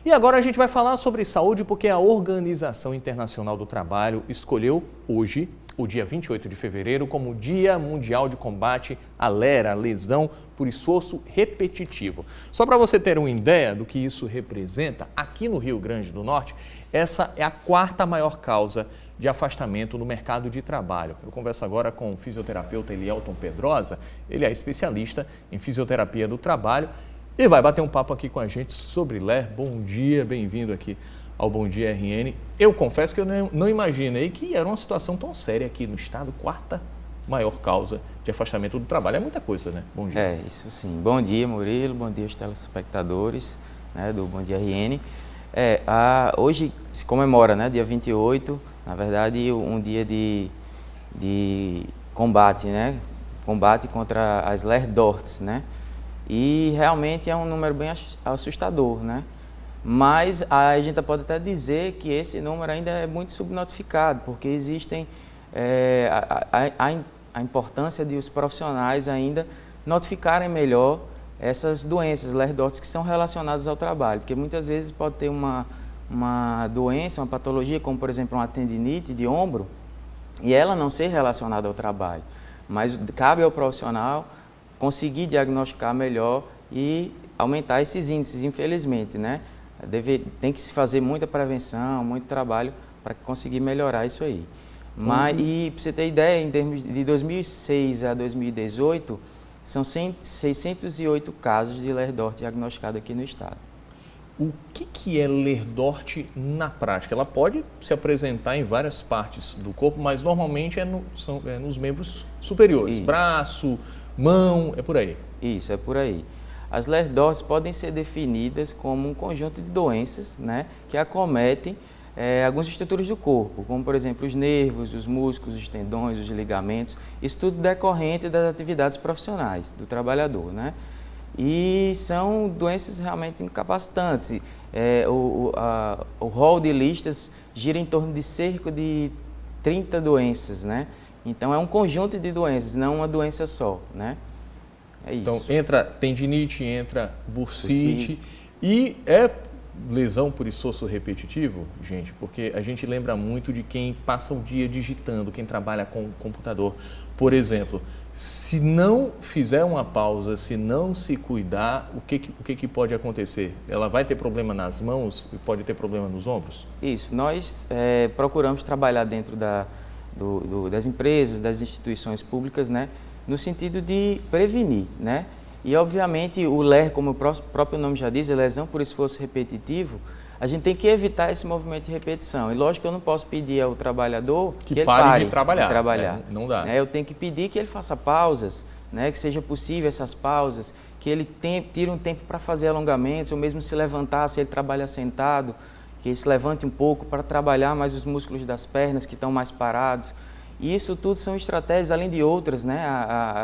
E agora a gente vai falar sobre saúde porque a Organização Internacional do Trabalho escolheu hoje, o dia 28 de fevereiro, como Dia Mundial de Combate à LER, a lesão por esforço repetitivo. Só para você ter uma ideia do que isso representa, aqui no Rio Grande do Norte, essa é a quarta maior causa de afastamento no mercado de trabalho. Eu converso agora com o fisioterapeuta Elielton Pedrosa, ele é especialista em fisioterapia do trabalho e vai bater um papo aqui com a gente sobre LER. Bom dia, bem-vindo aqui ao Bom Dia RN. Eu confesso que eu não imaginei que era uma situação tão séria aqui no estado, quarta maior causa de afastamento do trabalho. É muita coisa, né? Bom dia. É, isso sim. Bom dia, Murilo, bom dia aos telespectadores, né, do Bom Dia RN. Hoje se comemora, né, dia 28, na verdade, um dia de combate, né? Combate contra as LER-DORTs, né? E realmente é um número bem assustador, né? Mas a gente pode até dizer que esse número ainda é muito subnotificado, porque existem a importância de os profissionais ainda notificarem melhor essas doenças, LER-DORTs, que são relacionadas ao trabalho, porque muitas vezes pode ter uma doença, uma patologia, como por exemplo uma tendinite de ombro, e ela não ser relacionada ao trabalho, mas cabe ao profissional conseguir diagnosticar melhor e aumentar esses índices, infelizmente, né? Tem que se fazer muita prevenção, muito trabalho para conseguir melhorar isso aí. E para você ter ideia, em termos de 2006 a 2018, são 608 casos de LER-DORT diagnosticados aqui no estado. O que é LER-DORT na prática? Ela pode se apresentar em várias partes do corpo, mas normalmente é nos membros superiores, isso. Braço, mão, é por aí. Isso, é por aí. As LER-DORTs podem ser definidas como um conjunto de doenças, né, que acometem algumas estruturas do corpo, como por exemplo os nervos, os músculos, os tendões, os ligamentos, isso tudo decorrente das atividades profissionais do trabalhador, né? E são doenças realmente incapacitantes. O rol de listas gira em torno de cerca de 30 doenças, né? Então é um conjunto de doenças, não uma doença só, né? É isso. Então entra tendinite, entra bursite e é lesão por esforço repetitivo, gente, porque a gente lembra muito de quem passa o dia digitando, quem trabalha com o computador. Por exemplo, se não fizer uma pausa, se não se cuidar, o que pode acontecer? Ela vai ter problema nas mãos e pode ter problema nos ombros? Isso, nós procuramos trabalhar dentro das empresas, das instituições públicas, né, no sentido de prevenir, né? E, obviamente, o LER, como o próprio nome já diz, é lesão por esforço repetitivo, a gente tem que evitar esse movimento de repetição. E, lógico que eu não posso pedir ao trabalhador que ele pare de trabalhar. Não dá. Eu tenho que pedir que ele faça pausas, né, que seja possível essas pausas, que ele tire um tempo para fazer alongamentos, ou mesmo se levantar, se ele trabalha sentado, que ele se levante um pouco para trabalhar mais os músculos das pernas que estão mais parados. E isso tudo são estratégias, além de outras, né?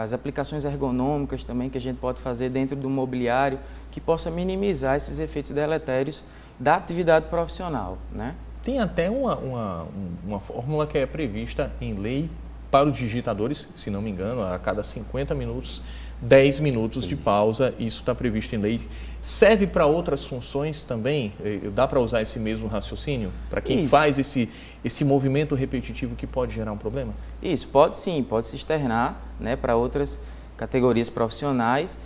As aplicações ergonômicas também que a gente pode fazer dentro do mobiliário, que possa minimizar esses efeitos deletérios da atividade profissional, né? Tem até uma fórmula que é prevista em lei para os digitadores, se não me engano, a cada 50 minutos, 10 minutos de pausa, isso está previsto em lei. Serve para outras funções também? Dá para usar esse mesmo raciocínio? Para quem faz esse movimento repetitivo que pode gerar um problema? Isso, pode sim, pode se externar, né, para outras categorias profissionais,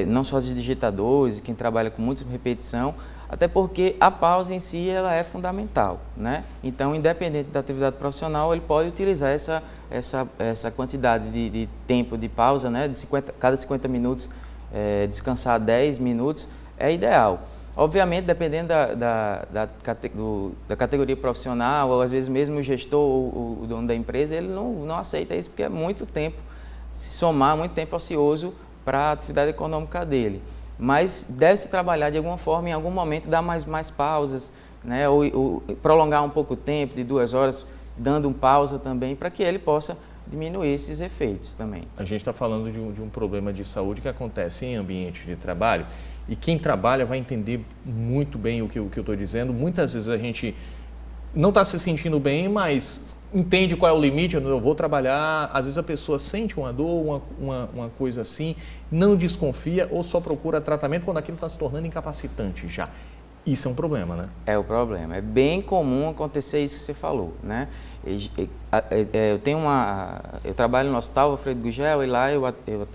não só os digitadores, quem trabalha com muita repetição, até porque a pausa em si ela é fundamental, né? Então, independente da atividade profissional, ele pode utilizar essa quantidade de tempo de pausa, né? Cada 50 minutos, descansar 10 minutos, é ideal. Obviamente, dependendo da categoria profissional, ou às vezes mesmo o gestor ou o dono da empresa, ele não aceita isso, porque é muito tempo, se somar muito tempo ocioso para a atividade econômica dele. Mas deve-se trabalhar de alguma forma, em algum momento, dar mais pausas, né? Ou prolongar um pouco o tempo, de 2 horas, dando pausa também, para que ele possa diminuir esses efeitos também. A gente está falando de um problema de saúde que acontece em ambiente de trabalho e quem trabalha vai entender muito bem o que eu estou dizendo. Muitas vezes a gente não está se sentindo bem, mas entende qual é o limite, eu vou trabalhar, às vezes a pessoa sente uma dor, uma coisa assim, não desconfia ou só procura tratamento quando aquilo está se tornando incapacitante já. Isso é um problema, né? É o problema. É bem comum acontecer isso que você falou, né? Eu trabalho no Hospital Alfredo Gugel e lá eu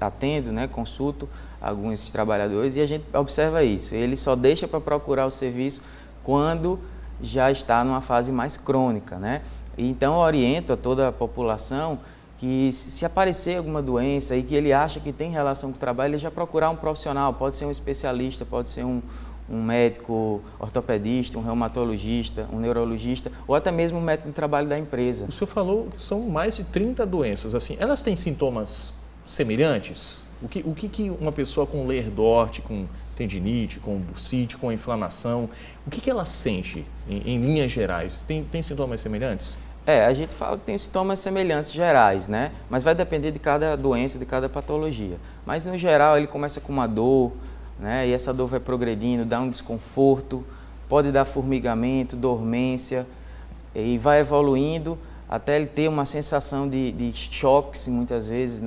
atendo, né, consulto alguns trabalhadores e a gente observa isso. Ele só deixa para procurar o serviço quando já está numa fase mais crônica, né? Então eu oriento a toda a população que se aparecer alguma doença e que ele acha que tem relação com o trabalho, ele já procurar um profissional, pode ser um especialista, pode ser um médico ortopedista, um reumatologista, um neurologista ou até mesmo um médico de trabalho da empresa. O senhor falou que são mais de 30 doenças, assim, elas têm sintomas semelhantes? O que uma pessoa com Ler-Dort, com tendinite, com bursite, com inflamação, o que ela sente em linhas gerais? Tem sintomas semelhantes? A gente fala que tem sintomas semelhantes gerais, né? Mas vai depender de cada doença, de cada patologia. Mas no geral ele começa com uma dor, né? E essa dor vai progredindo, dá um desconforto, pode dar formigamento, dormência, e vai evoluindo até ele ter uma sensação de choques, muitas vezes,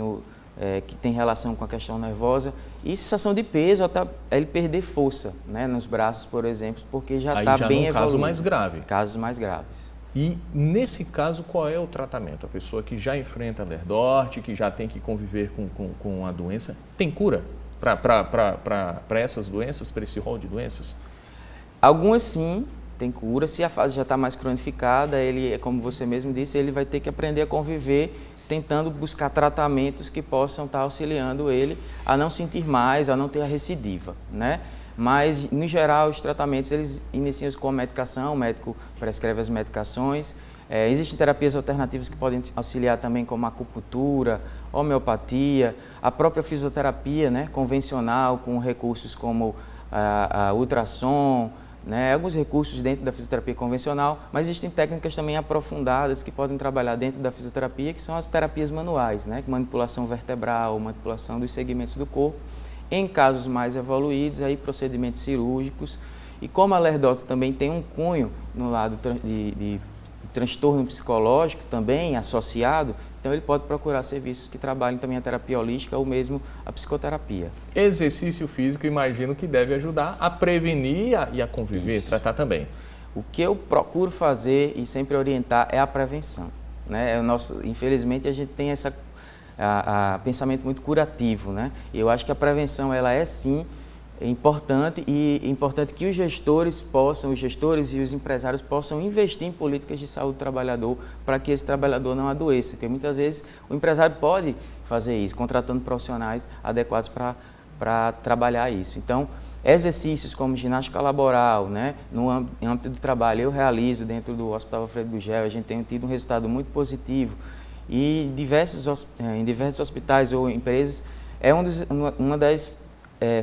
que tem relação com a questão nervosa, e sensação de peso, até ele perder força, né? Nos braços, por exemplo, porque já está bem evoluído. Caso mais grave. Casos mais graves. E, nesse caso, qual é o tratamento? A pessoa que já enfrenta Ler-Dort, que já tem que conviver com a doença, tem cura para essas doenças, para esse rol de doenças? Algumas sim, tem cura. Se a fase já está mais cronificada, ele, como você mesmo disse, ele vai ter que aprender a conviver, tentando buscar tratamentos que possam estar auxiliando ele a não sentir mais, a não ter a recidiva, né? Mas, no geral, os tratamentos, eles iniciam com a medicação, o médico prescreve as medicações. Existem terapias alternativas que podem auxiliar também, como a acupuntura, homeopatia, a própria fisioterapia, né, convencional, com recursos como a ultrassom, né, alguns recursos dentro da fisioterapia convencional, mas existem técnicas também aprofundadas que podem trabalhar dentro da fisioterapia, que são as terapias manuais, né, manipulação vertebral, manipulação dos segmentos do corpo. Em casos mais evoluídos, aí procedimentos cirúrgicos. E como a Ler-Dort também tem um cunho no lado de transtorno psicológico também associado, então ele pode procurar serviços que trabalhem também a terapia holística ou mesmo a psicoterapia. Exercício físico, imagino que deve ajudar a prevenir e a conviver, tratar também. O que eu procuro fazer e sempre orientar é a prevenção, né? Infelizmente, a gente tem essa pensamento muito curativo, né? Eu acho que a prevenção, ela é sim importante, e é importante que os gestores e os empresários possam investir em políticas de saúde do trabalhador para que esse trabalhador não adoeça, porque muitas vezes o empresário pode fazer isso, contratando profissionais adequados para trabalhar isso. Então, exercícios como ginástica laboral, né, no âmbito do trabalho, eu realizo dentro do Hospital Alfredo Gugel, a gente tem tido um resultado muito positivo. E em diversos hospitais ou empresas é uma das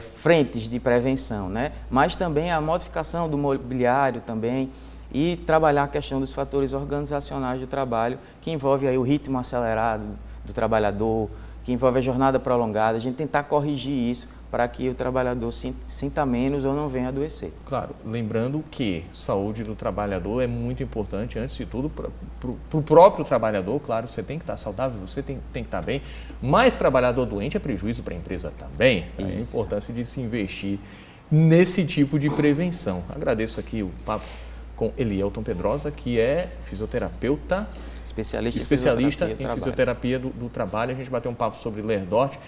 frentes de prevenção, né? Mas também a modificação do mobiliário também e trabalhar a questão dos fatores organizacionais do trabalho, que envolve aí o ritmo acelerado do trabalhador, que envolve a jornada prolongada, a gente tentar corrigir isso para que o trabalhador sinta menos ou não venha adoecer. Claro, lembrando que saúde do trabalhador é muito importante, antes de tudo, para o próprio trabalhador. Claro, você tem que estar saudável, você tem que estar bem, mas trabalhador doente é prejuízo para a empresa também. É a importância de se investir nesse tipo de prevenção. Agradeço aqui o papo com Elielton Pedrosa, que é fisioterapeuta, especialista em fisioterapia do trabalho. A gente bateu um papo sobre Ler-Dort.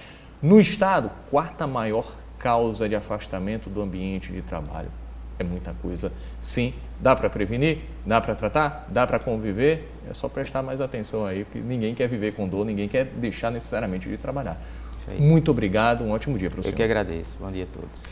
No estado, quarta maior causa de afastamento do ambiente de trabalho. É muita coisa. Sim, dá para prevenir, dá para tratar, dá para conviver. É só prestar mais atenção aí, porque ninguém quer viver com dor, ninguém quer deixar necessariamente de trabalhar. Muito obrigado, um ótimo dia para o senhor. Eu que agradeço. Bom dia a todos.